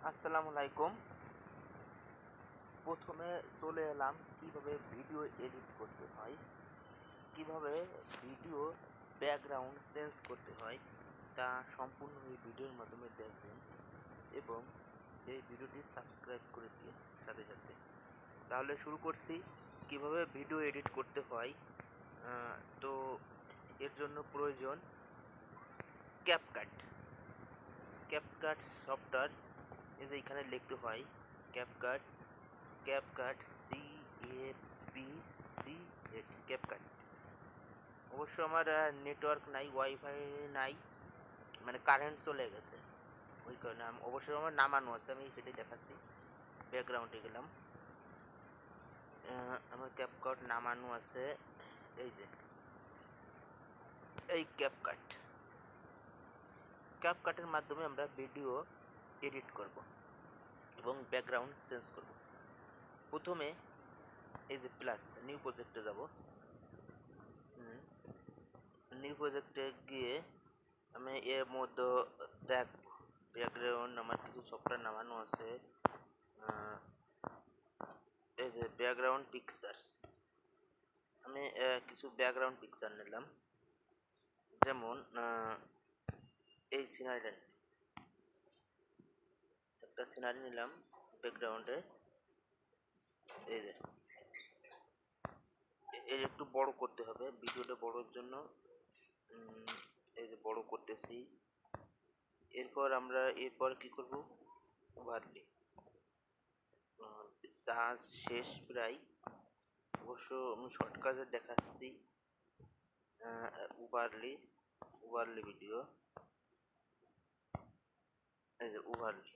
আসসালামু আলাইকুম। প্রথমে চলে এলাম কিভাবে ভিডিও এডিট করতে হয়, কিভাবে ভিডিও ব্যাকগ্রাউন্ড চেঞ্জ করতে হয়, তা সম্পূর্ণ এই ভিডিওর মাধ্যমে দেখবেন এবং এই ভিডিওটি সাবস্ক্রাইব করে দিয়ে সাথে সাথে। তাহলে শুরু করছি কিভাবে ভিডিও এডিট করতে হয়। তো এর জন্য প্রয়োজন ক্যাপকাট। ক্যাপকাট সফটওয়্যার এই যে এখানে লিখতে হয় ক্যাপকাট ক্যাপকাট। অবশ্য আমার নেটওয়ার্ক নাই, ওয়াইফাই নাই, মানে কারেন্ট চলে গেছে, ওই কারণে অবশ্যই আমার নামানো আছে, আমি সেটাই দেখাচ্ছি। ব্যাকগ্রাউন্ডে গেলাম, আমার ক্যাপকাট নামানো আছে। এই যে এই ক্যাপকাটের মাধ্যমে আমরা ভিডিও এডিট করব এবং ব্যাকগ্রাউন্ড চেঞ্জ করব। প্রথমে এই যে প্লাস নিউ প্রজেক্টে যাব। নিউ প্রজেক্টে গিয়ে আমি এর মধ্যে দেখ ব্যাকগ্রাউন্ড আমার কিছু সফটওয়্যার নামানো আছে। এই যে ব্যাকগ্রাউন্ড পিকচার, আমি কিছু ব্যাকগ্রাউন্ড পিকচার নিলাম। যেমন এই সিনারিটা, একটা সিনারি নিলাম ব্যাকগ্রাউন্ডে। এই যে এর একটু বড় করতে হবে, ভিডিওটা বড়োর জন্য এই যে বড় করতেছি। এরপর কি করব, ওভারলে চার্জ শেষ প্রায়, অবশ্য আমি শর্ট কাজে দেখাচ্ছি। ওভারলে ভিডিও, এই যে ওভারলে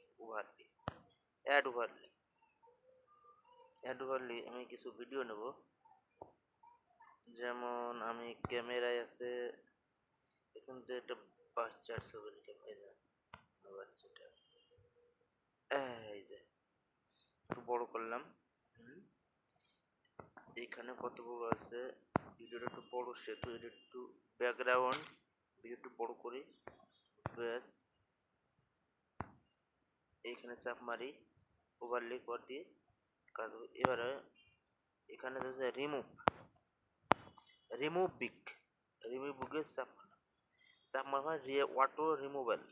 অ্যাড ওভারলে আমি কিছু ভিডিও নেব। যেমন আমি ক্যামেরায় আছে, এখন তো একটা বাচ্চার ছবি নিলাম। এই যে বাচ্চাটা, এই যে একটু বড় করলাম। এখানে কত বড় আছে, ভিডিওটা একটু বড়, সেহেতু এটা একটু ব্যাকগ্রাউন্ড ভিডিও একটু বড় করি। ব্যাস, এইখানে চাপ মারি, ওভারলে করে দিয়ে কাজ। এবারে এখানে রিমুভ বিকে চাপ মারা অটো রিমুভাল।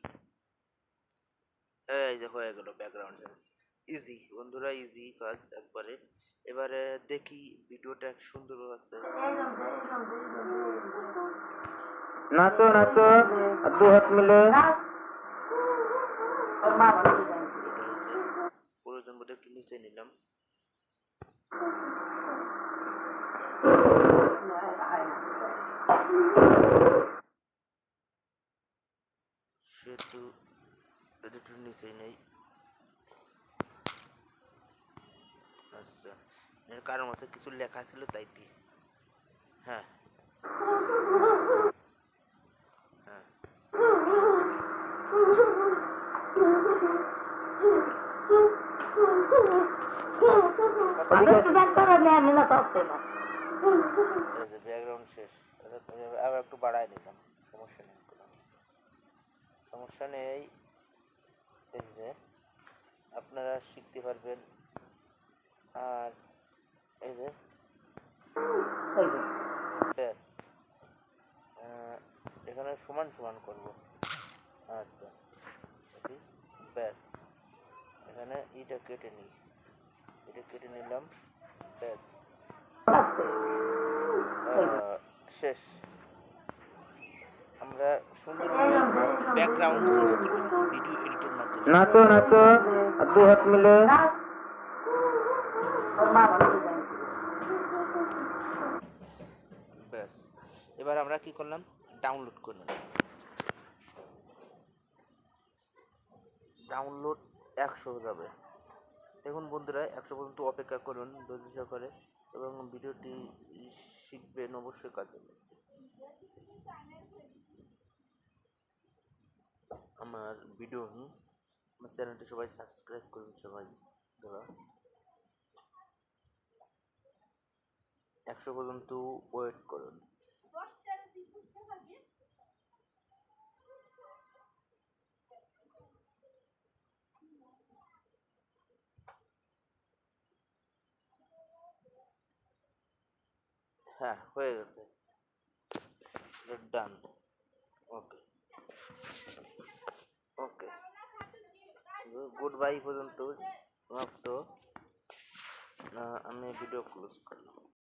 এই যে হয়ে গেল ব্যাকগ্রাউন্ড চেঞ্জ। ইজি বন্ধুরা, ইজি কাজ একবারে। এবারে দেখি ভিডিওটা সুন্দর আছে। নাচো নাচো দু হাত মিলে। প্রয়োজন বোধ একটু নিচে নিলাম। সেহেতু একটু নিচে নেই। আচ্ছা, এর কারণ মধ্যে কিছু লেখা ছিল তাই দিয়ে। হ্যাঁ ব্যাকগ্রাউন্ড শেষ, আবার একটু বাড়াই নিলাম, সমস্যা নেই। এই যে আপনারা শিখতে পারবেন। আর এই যে ব্যাস, এখানে সমান সমান করব। আচ্ছা ব্যাস, এখানে এটা কেটে নিলাম। ব্যাস, শেষ। আমরা সুন্দর ব্যাকগ্রাউন্ড ভিডিও এডিটের মাধ্যমে। নাচো নাচো দু হাত মিলে। ব্যাস, এবার আমরা কি করলাম, ডাউনলোড করে নিলাম। ডাউনলোড 100 যাবে। দেখুন বন্ধুরা, 100 পর্যন্ত অপেক্ষা করুন ধৈর্য সহকারে এবং ভিডিওটি শিখবেন অবশ্যই কাজে। আমার চ্যানেলটি সবাই সাবস্ক্রাইব করুন, সবাই ধরা 100 পর্যন্ত ওয়েট করুন। হ্যাঁ হয়ে গেছে, ডান। ওকে ওকে, গুড বাই পর্যন্ত সমাপ্ত। আমি ভিডিও ক্লোজ করলাম।